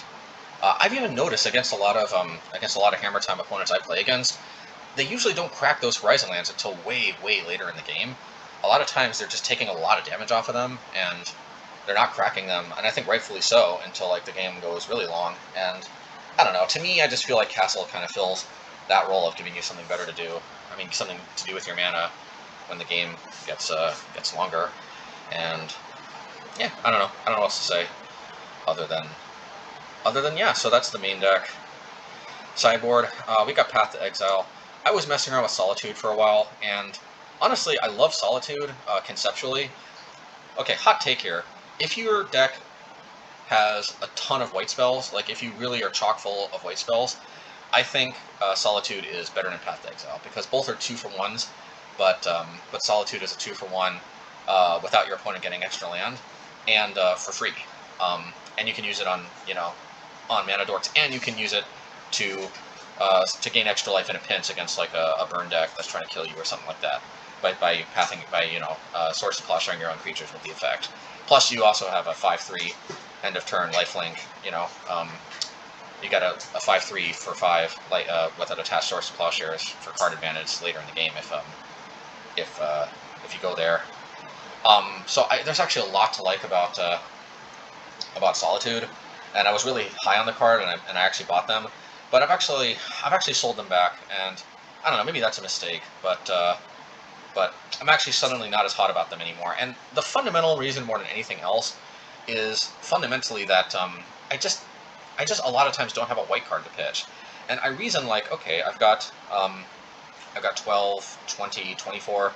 I've even noticed against a lot of Hammer Time opponents I play against, they usually don't crack those Horizon lands until way later in the game. A lot of times they're just taking a lot of damage off of them, and they're not cracking them, and I think rightfully so, until like the game goes really long. And I don't know, to me I just feel like Castle kind of fills that role of giving you something better to do. I mean, something to do with your mana when the game gets longer. And yeah, I don't know what else to say other than yeah, so that's the main deck. Sideboard, we got Path to Exile. I was messing around with Solitude for a while, and honestly, I love Solitude, conceptually. Okay, hot take here. If your deck has a ton of white spells, like if you really are chock full of white spells, I think Solitude is better than Path to Exile, because both are 2-for-1s, but Solitude is a 2-for-1 without your opponent getting extra land, and for free. And you can use it on, on mana dorks, and you can use it to gain extra life in a pinch against like a burn deck that's trying to kill you or something like that, by Source of Plowsharing your own creatures with the effect. Plus, you also have a 5/3 end of turn lifelink. You got a 5/3 for 5 with an attached Source of Plowshares for card advantage later in the game if you go there. So there's actually a lot to like about Solitude, and I was really high on the card, and I actually bought them. But I've actually sold them back, and I don't know, maybe that's a mistake, but I'm actually suddenly not as hot about them anymore. And the fundamental reason, more than anything else, is fundamentally that I just a lot of times don't have a white card to pitch, and I reason like, okay, I've got 12, 20, 24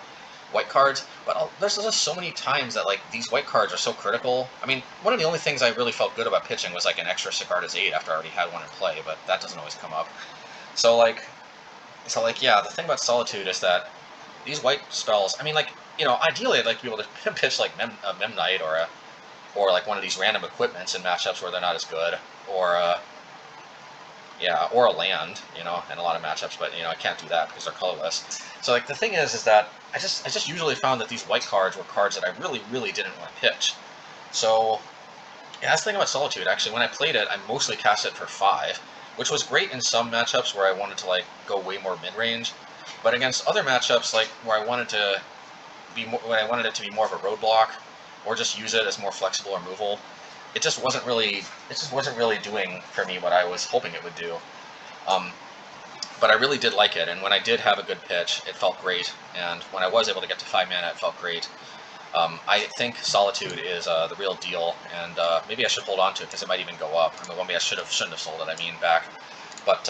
white cards, but there's just so many times that like these white cards are so critical. I mean, one of the only things I really felt good about pitching was like an extra Sigarda's 8 after I already had one in play, but that doesn't always come up. So yeah, the thing about Solitude is that these white spells, I mean, like, ideally I'd like to be able to pitch like Memnite or like one of these random equipments in matchups where they're not as good, or a land, in a lot of matchups, but I can't do that because they're colorless. So like the thing is that I just usually found that these white cards were cards that I really didn't want to pitch. So yeah, that's the thing about Solitude. Actually, when I played it, I mostly cast it for 5, which was great in some matchups where I wanted to like go way more mid range. But against other matchups, like where I wanted it to be more of a roadblock, or just use it as more flexible removal, it just wasn't really doing for me what I was hoping it would do. But I really did like it, and when I did have a good pitch, it felt great. And when I was able to get to 5 mana, it felt great. I think Solitude is the real deal, and maybe I should hold on to it because it might even go up. I mean, maybe I shouldn't have sold it. I mean, back, but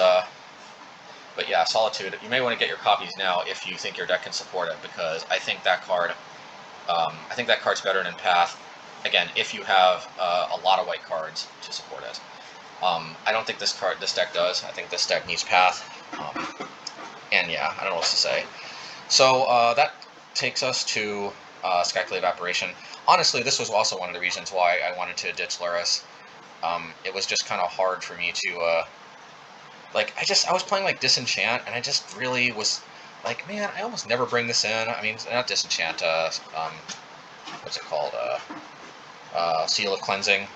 yeah, Solitude. You may want to get your copies now if you think your deck can support it, because I think that card. I think that card's better than Path. Again, if you have a lot of white cards to support it. I don't think this deck does. I think this deck needs Path. And yeah, I don't know what to say. So that takes us to Skyclave Apparition. Honestly, this was also one of the reasons why I wanted to ditch Luris. It was just kind of hard for me to I was playing like Disenchant, and I just really was like, man, I almost never bring this in. I mean, not Disenchant, what's it called? Seal of Cleansing.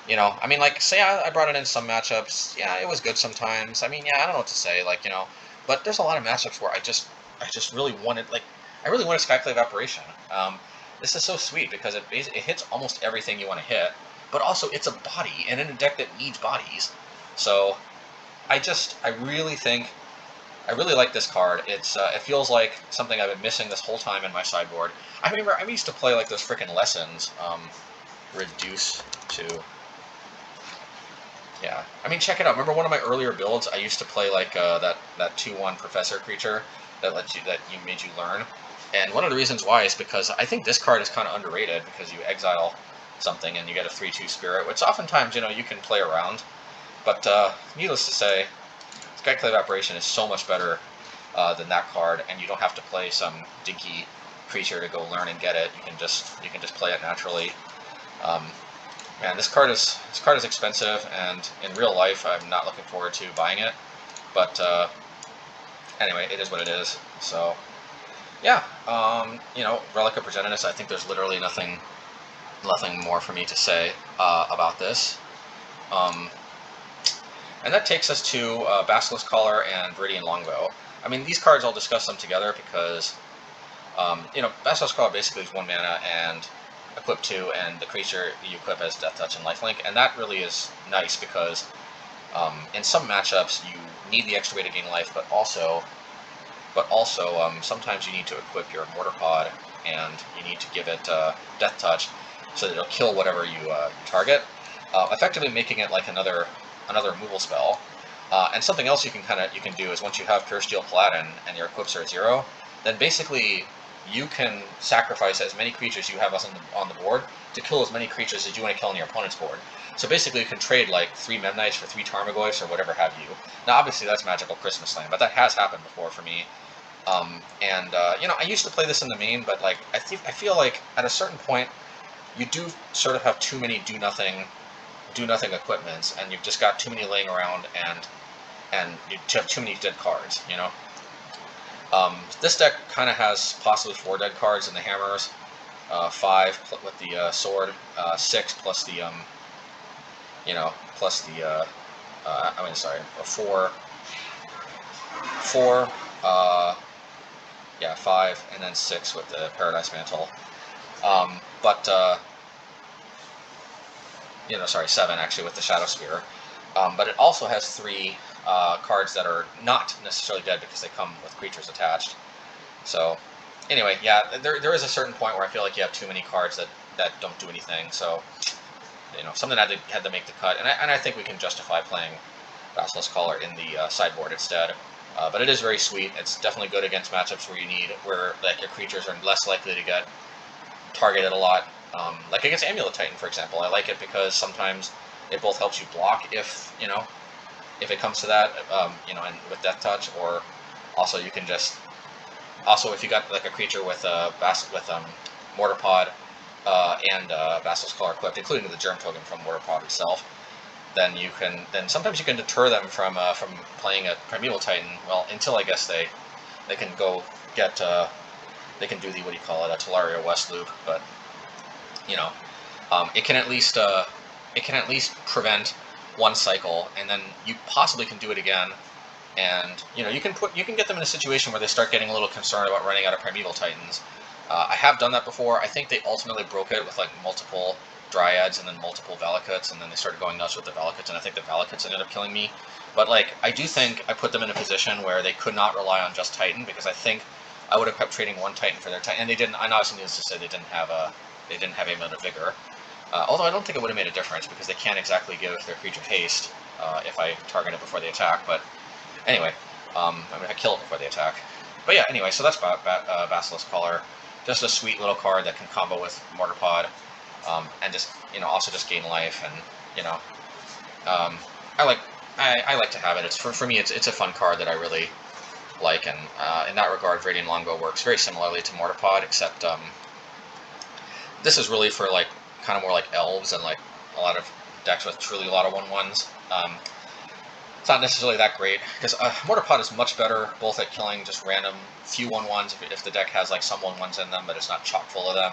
I mean, like, say I brought it in some matchups, yeah, it was good sometimes. I mean, yeah, I don't know what to say, but there's a lot of matchups where I just really wanted, I really wanted Skyclave Apparition. This is so sweet because it hits almost everything you want to hit, but also it's a body, and in a deck that needs bodies. So I really like this card. It feels like something I've been missing this whole time in my sideboard. I remember I used to play like those frickin' lessons, reduce to. Yeah, I mean, check it out. Remember one of my earlier builds? I used to play like that 2/1 Professor creature that made you learn. And one of the reasons why is because I think this card is kind of underrated, because you exile something and you get a 3/2 spirit, which oftentimes you can play around. But needless to say, Skyclave Apparition is so much better than that card, and you don't have to play some dinky creature to go learn and get it. You can just play it naturally. Man, this card is expensive, and in real life, I'm not looking forward to buying it. But anyway, it is what it is. So yeah, you know, Relic of Progenitus. I think there's literally nothing more for me to say about this. And that takes us to Basilisk Collar and Viridian Longbow. I mean, these cards, I'll discuss them together because, you know, Basilisk Collar basically is 1 mana and equip 2, and the creature you equip has Death Touch and Lifelink, and that really is nice because in some matchups you need the extra way to gain life, but also sometimes you need to equip your Mortarpod and you need to give it Death Touch so that it'll kill whatever you target, effectively making it like another removal spell. And something else you can do is once you have Puresteel Paladin and your equips are 0, then basically you can sacrifice as many creatures you have on the board to kill as many creatures as you want to kill on your opponent's board. So basically you can trade like 3 Memnites for 3 Tarmogoyfs or whatever have you. Now obviously that's Magical Christmas Land, but that has happened before for me. You know, I used to play this in the main, but like I feel like at a certain point you do sort of have too many do nothing equipments, and you've just got too many laying around, and you have too many dead cards, you know. This deck kind of has possibly 4 dead cards in the hammers, 5 with the sword, 6 plus the you know, plus the I mean, sorry, 4, yeah, 5, and then 6 with the Paradise Mantle. You know, sorry, 7 actually with the Shadowspear. But it also has 3 cards that are not necessarily dead because they come with creatures attached. So, anyway, yeah, there is a certain point where I feel like you have too many cards that don't do anything. So, you know, something had to make the cut, and I think we can justify playing Basilisk Collar in the sideboard instead. But it is very sweet. It's definitely good against matchups where like your creatures are less likely to get targeted a lot. Like against Amulet Titan, for example, I like it because sometimes it both helps you block if it comes to that, you know, and with Death Touch, or also you can just if you got like a creature with Mortarpod and Basilisk Collar equipped, including the Germ Token from Mortarpod itself, then sometimes you can deter them from playing a Primeval Titan. Well, until I guess they can go get they can do the, what do you call it, a Talaria West loop, but you know, it can at least prevent 1 cycle, and then you possibly can do it again, and you know, you can get them in a situation where they start getting a little concerned about running out of Primeval Titans. I have done that before. I think they ultimately broke it with like multiple Dryads and then multiple Valakuts, and then they started going nuts with the Valakuts, and I think the Valakuts ended up killing me. But like, I do think I put them in a position where they could not rely on just Titan, because I think I would have kept trading 1 Titan for their Titan, and they didn't. I obviously needless to say they didn't have Amulet of Vigor. Although I don't think it would have made a difference because they can't exactly give their creature haste if I target it before they attack. But anyway, I mean, I kill it before they attack. But yeah, anyway, so that's Basilisk Collar. Just a sweet little card that can combo with Mortarpod, and just, you know, also just gain life, and you know, I like to have it. It's for me, it's a fun card that I really like, and in that regard, Viridian Longbow works very similarly to Mortarpod, except this is really for like kind of more like elves and like a lot of decks with truly a lot of 1/1s. It's not necessarily that great, because Mortarpod is much better both at killing just random few 1/1s if the deck has like some 1/1s in them, but it's not chock full of them.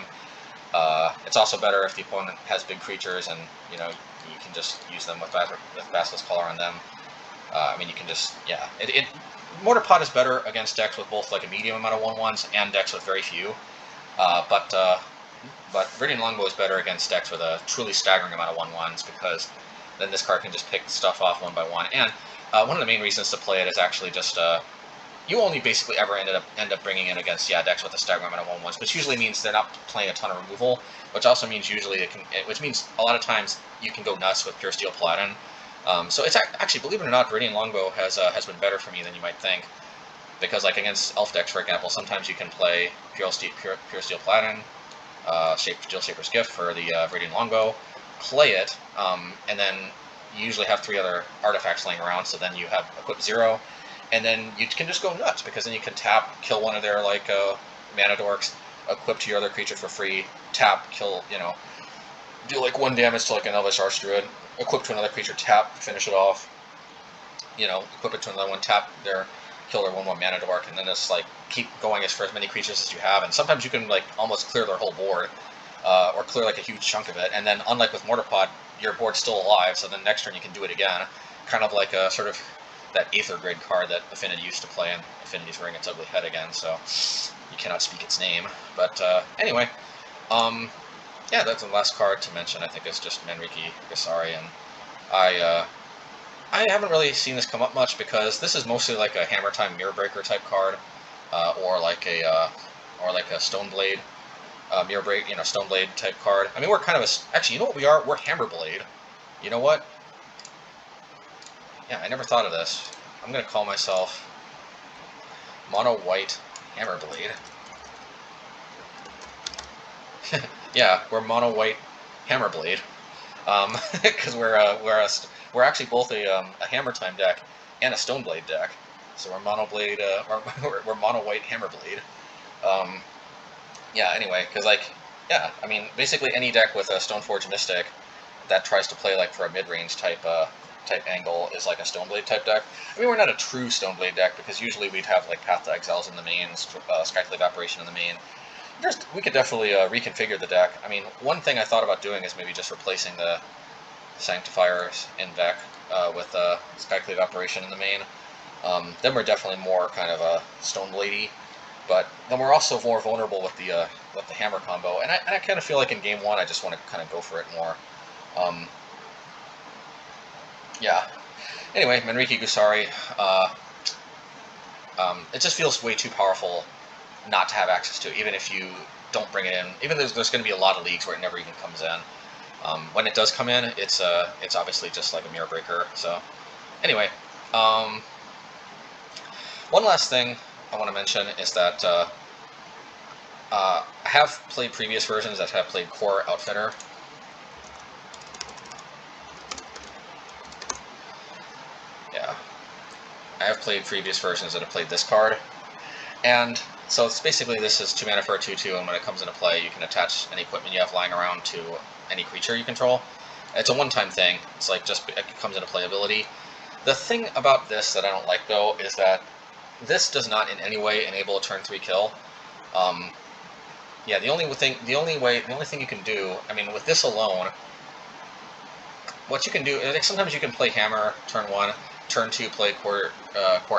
It's also better if the opponent has big creatures, and you know, you can just use them with Basilisk Collar on them. I mean, you can just, yeah. Mortarpod is better against decks with both like a medium amount of 1/1s and decks with very few. But Viridian Longbow is better against decks with a truly staggering amount of 1/1s, because then this card can just pick stuff off 1 by 1. And one of the main reasons to play it is actually just you only basically ever end up bringing it against decks with a staggering amount of 1/1s, which usually means they're not playing a ton of removal, which also means which means a lot of times you can go nuts with Puresteel Paladin. So it's actually, believe it or not, Viridian Longbow has been better for me than you might think, because like against Elf decks, for example, sometimes you can play Puresteel Paladin, Steelshaper's Gift for the Viridian Longbow, play it, and then you usually have 3 other artifacts laying around, so then you have equip 0, and then you can just go nuts, because then you can tap, kill one of their like mana dorks, equip to your other creature for free, tap, kill, you know, do like 1 damage to like an Elvish Archdruid, equip to another creature, tap, finish it off, you know, equip it to another one, tap their, kill their 1/1 mana dork, and then just like keep going for as many creatures as you have, and sometimes you can like almost clear their whole board, or clear like a huge chunk of it, and then unlike with Mortarpod, your board's still alive, so then next turn you can do it again, kind of like a sort of that Aether Grid card that Affinity used to play, and Affinity's rearing its ugly head again, so you cannot speak its name. But anyway, yeah, that's the last card to mention. I think it's just Manriki Gusari, and I haven't really seen this come up much, because this is mostly like a Hammer Time Mirror Breaker type card, or like a Stoneblade Mirror Break, you know, Stoneblade type card. I mean, we're kind of a, actually, you know what we are? We're Hammerblade. You know what? Yeah, I never thought of this. I'm gonna call myself Mono White Hammerblade. Yeah, we're Mono White Hammerblade. Because we're actually both a Hammer Time deck and a Stoneblade deck. So we're Mono Blade. We're Mono White Hammerblade. Yeah. Anyway, because like, yeah, I mean, basically any deck with a Stoneforge Mystic that tries to play like for a mid-range type angle is like a Stoneblade type deck. I mean, we're not a true Stoneblade deck, because usually we'd have like Path to Exiles in the main, Skyclave Apparition in the main. We could definitely reconfigure the deck. I mean, one thing I thought about doing is maybe just replacing the Sanctifiers en-Vec with Skyclave Apparition in the main. Then we're definitely more kind of a Stonebladey, but then we're also more vulnerable with the Hammer combo. And I kind of feel like in Game 1 I just want to kind of go for it more. Yeah. Anyway, Manriki Gusari. It just feels way too powerful not to have access to, even if you don't bring it in. Even there's going to be a lot of leagues where it never even comes in. When it does come in, it's obviously just like a mirror breaker. So anyway, one last thing I want to mention is that I have played previous versions that have played Core Outfitter. Yeah, I have played previous versions that have played this card, and so it's basically, this is 2 mana for a 2/2, and when it comes into play, you can attach any equipment you have lying around to any creature you control. It's a one-time thing. It's like just, it comes into playability. The thing about this that I don't like, though, is that this does not in any way enable a turn 3 kill. Yeah, the only thing you can do, I mean, with this alone, what you can do, like, sometimes you can play Hammer turn 1, turn 2 play Core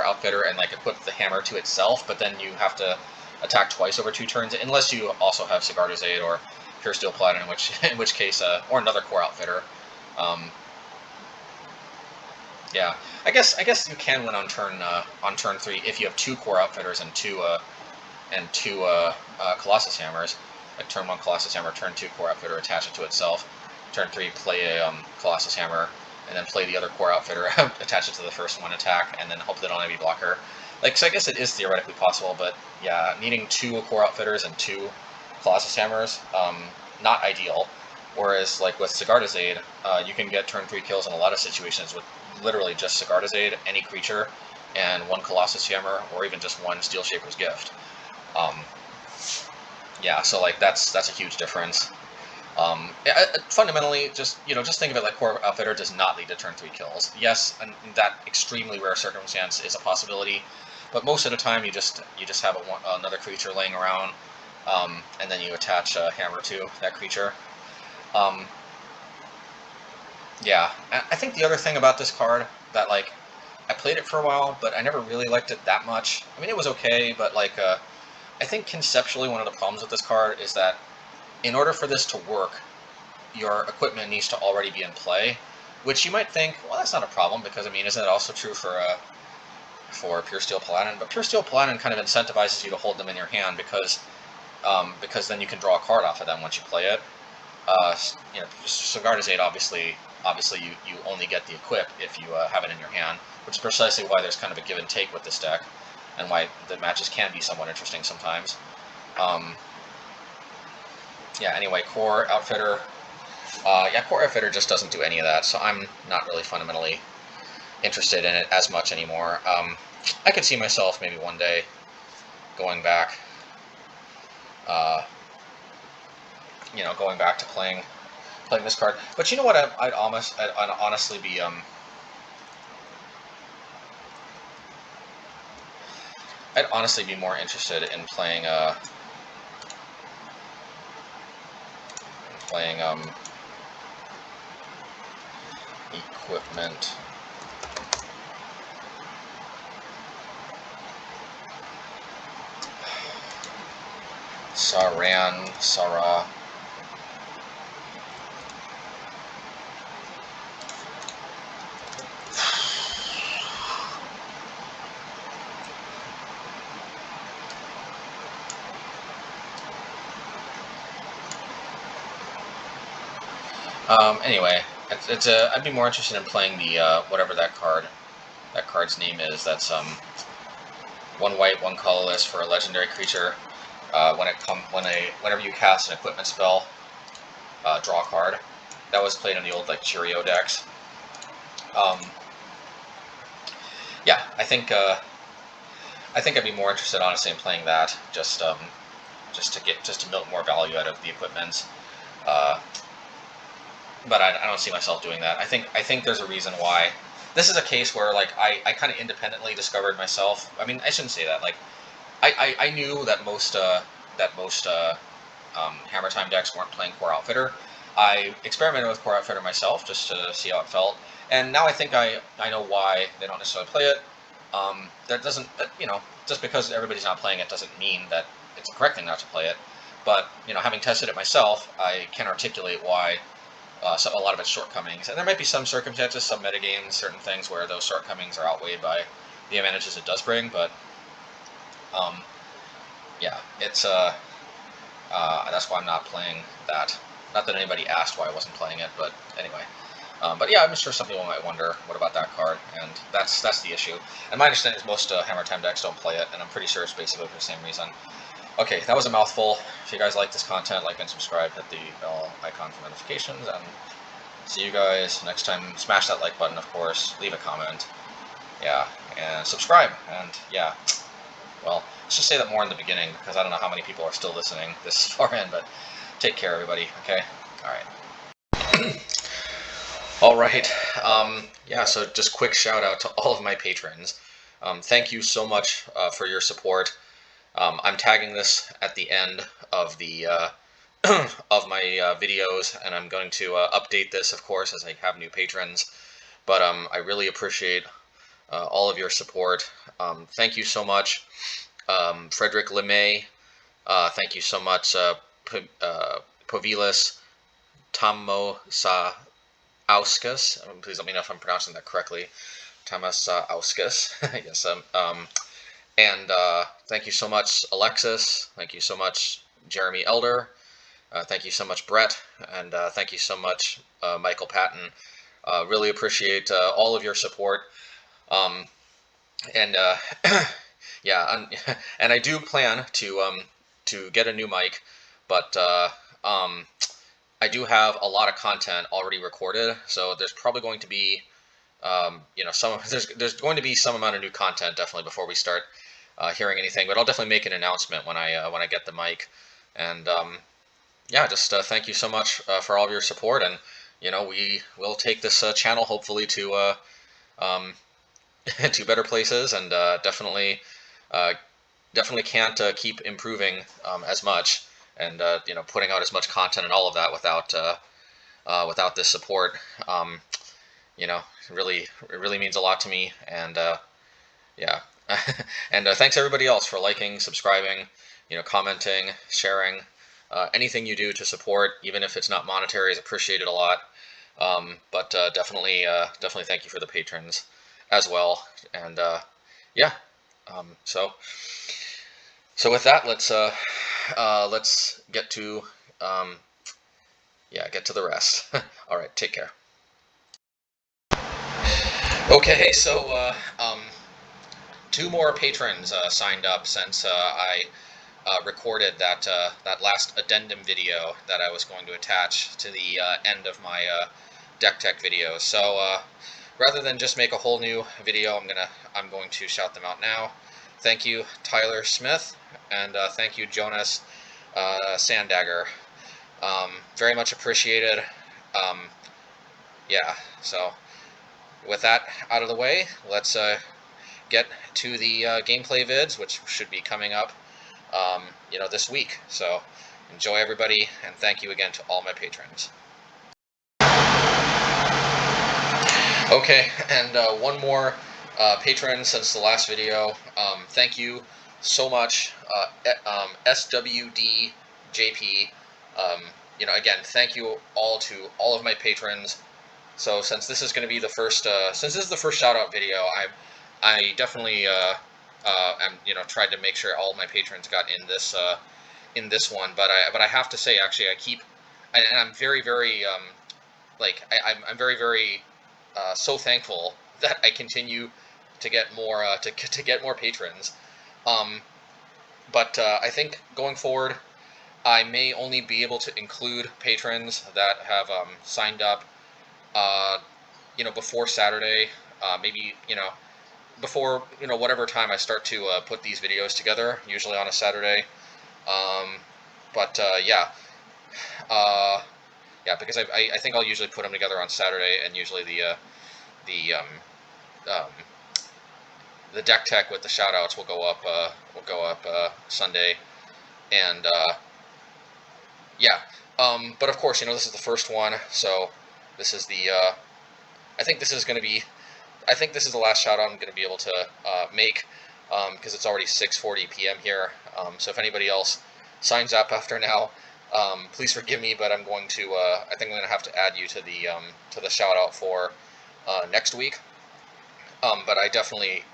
Outfitter and like equip the Hammer to itself, but then you have to attack twice over 2 turns, unless you also have Sigarda's Aid or Puresteel Paladin, in which case, or another Core Outfitter. Yeah, I guess you can win on turn 3 if you have 2 Core Outfitters and two Colossus Hammers. Like turn 1 Colossus Hammer, turn 2 Core Outfitter, attach it to itself. Turn 3 play a Colossus Hammer, and then play the other Core Outfitter, attach it to the first one, attack, and then hope they don't have any blocker. Like, so I guess it is theoretically possible, but yeah, needing 2 Core Outfitters and 2 Colossus Hammers, not ideal. Whereas, like with Sigarda's Aid, you can get turn 3 kills in a lot of situations with literally just Sigarda's Aid, any creature, and 1 Colossus Hammer, or even just 1 Steelshaper's Gift. Yeah, so like that's a huge difference. Fundamentally, just think of it like Core Outfitter does not lead to turn 3 kills. Yes, and that extremely rare circumstance is a possibility, but most of the time you just have another creature laying around, and then you attach a Hammer to that creature. Yeah, I think the other thing about this card that, like, I played it for a while, but I never really liked it that much. I mean, it was okay, but like, I think conceptually one of the problems with this card is that in order for this to work, your equipment needs to already be in play, which you might think, well, that's not a problem, because, I mean, isn't it also true for Puresteel Paladin? But Puresteel Paladin kind of incentivizes you to hold them in your hand, because then you can draw a card off of them once you play it. Sigarda's Aid, obviously you only get the equip if you have it in your hand, which is precisely why there's kind of a give and take with this deck, and why the matches can be somewhat interesting sometimes. Yeah, anyway, Core Outfitter. Core Outfitter just doesn't do any of that, so I'm not really fundamentally interested in it as much anymore. I could see myself maybe one day going back, going back to playing this card. But you know what? I'd honestly be I'd honestly be more interested in playing equipment. Sarah. Anyway, I'd be more interested in playing the whatever that card's name is. That's 1 white, 1 colorless for a legendary creature. Whenever you cast an equipment spell, draw a card. That was played in the old Cheerio decks. Yeah, I think I'd be more interested, honestly, in playing that. Just to milk more value out of the equipments. But I don't see myself doing that. I think there's a reason why. This is a case where I kind of independently discovered myself. I mean, I shouldn't say that. I knew that most Hammer Time decks weren't playing Core Outfitter. I experimented with Core Outfitter myself just to see how it felt, and now I think I know why they don't necessarily play it. Just because everybody's not playing it doesn't mean that it's a correct thing not to play it. But having tested it myself, I can articulate why a lot of its shortcomings. And there might be some circumstances, some metagames, certain things where those shortcomings are outweighed by the advantages it does bring. But yeah, it's that's why I'm not playing that. Not that anybody asked why I wasn't playing it, but anyway. But yeah, I'm sure some people might wonder, what about that card? And that's the issue. And my understanding is most Hammer Time decks don't play it, and I'm pretty sure it's basically for the same reason. Okay, that was a mouthful. If you guys like this content, like and subscribe, hit the bell icon for notifications, and see you guys next time. Smash that like button, of course. Leave a comment. Yeah, and subscribe. And yeah, well, let's just say that more in the beginning, because I don't know how many people are still listening this far in, but take care, everybody, okay? Alright. Alright, yeah, so just quick shout out to all of my patrons. Thank you so much for your support. I'm tagging this at the end of the of my videos, and I'm going to update this, of course, as I have new patrons. But I really appreciate all of your support. Thank you so much, Frederick LeMay. Thank you so much, Povilas Tamosauskas. Please let me know if I'm pronouncing that correctly. Tamosauskas. Yes. And thank you so much, Alexis. Thank you so much, Jeremy Elder. Thank you so much, Brett. And thank you so much, Michael Patton. Really appreciate all of your support. Yeah, and I do plan to get a new mic, but I do have a lot of content already recorded, so there's probably going to be there's going to be some amount of new content definitely before we start hearing anything, but I'll definitely make an announcement when I get the mic. And yeah, just thank you so much for all of your support, and we will take this channel hopefully to to better places, and definitely can't keep improving as much, and putting out as much content and all of that without this support. It really means a lot to me, and yeah. And thanks everybody else for liking, subscribing, commenting, sharing. Anything you do to support, even if it's not monetary, is appreciated a lot. But definitely thank you for the patrons as well. And yeah. So with that, let's get to get to the rest. All right, take care. Okay, so 2 more patrons signed up since I recorded that last addendum video that I was going to attach to the end of my deck tech video. So rather than just make a whole new video, I'm going to shout them out now. Thank you, Tyler Smith, and thank you, Jonas Sandagger. Very much appreciated. Yeah, so with that out of the way, let's get to the gameplay vids, which should be coming up, this week. So enjoy, everybody, and thank you again to all my patrons. Okay, and one more patron since the last video. Thank you so much, SWDJP. Again, thank you all to all of my patrons. So since this is going to be the first, shout out video, I definitely tried to make sure all of my patrons got in this one. But I have to say, actually, I'm very, very I'm very, very so thankful that I continue to get more to get more patrons. But I think going forward, I may only be able to include patrons that have signed up, before Saturday, maybe before whatever time I start to put these videos together, usually on a Saturday. Yeah, because I think I'll usually put them together on Saturday, and usually the deck tech with the shoutouts will go up Sunday, and but of course, this is the first one, so this is the I think this is the last shout out I'm going to be able to make, because it's already 6:40 p.m. here. So if anybody else signs up after now, please forgive me, but I'm going to I think I'm going to have to add you to the shout out for next week. But I definitely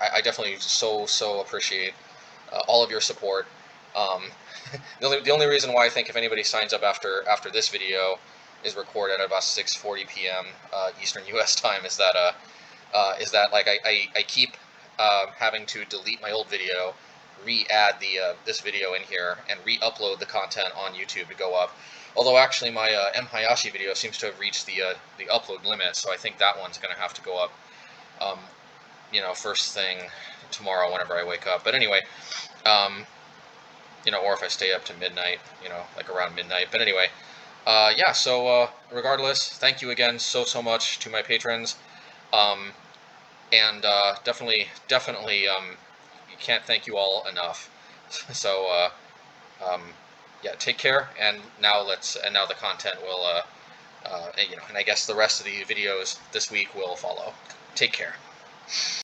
so appreciate all of your support. The only reason why I think if anybody signs up after this video is recorded at about 6:40 p.m. Eastern U.S. time is that like I keep having to delete my old video, re-add this video in here, and re-upload the content on YouTube to go up. Although actually my MHayashi video seems to have reached the upload limit, so I think that one's going to have to go up first thing tomorrow whenever I wake up. But anyway, or if I stay up to midnight, like around midnight. But anyway, so regardless, thank you again so much to my patrons. And definitely, you can't thank you all enough. So, take care. And now the content will, and I guess the rest of the videos this week will follow. Take care.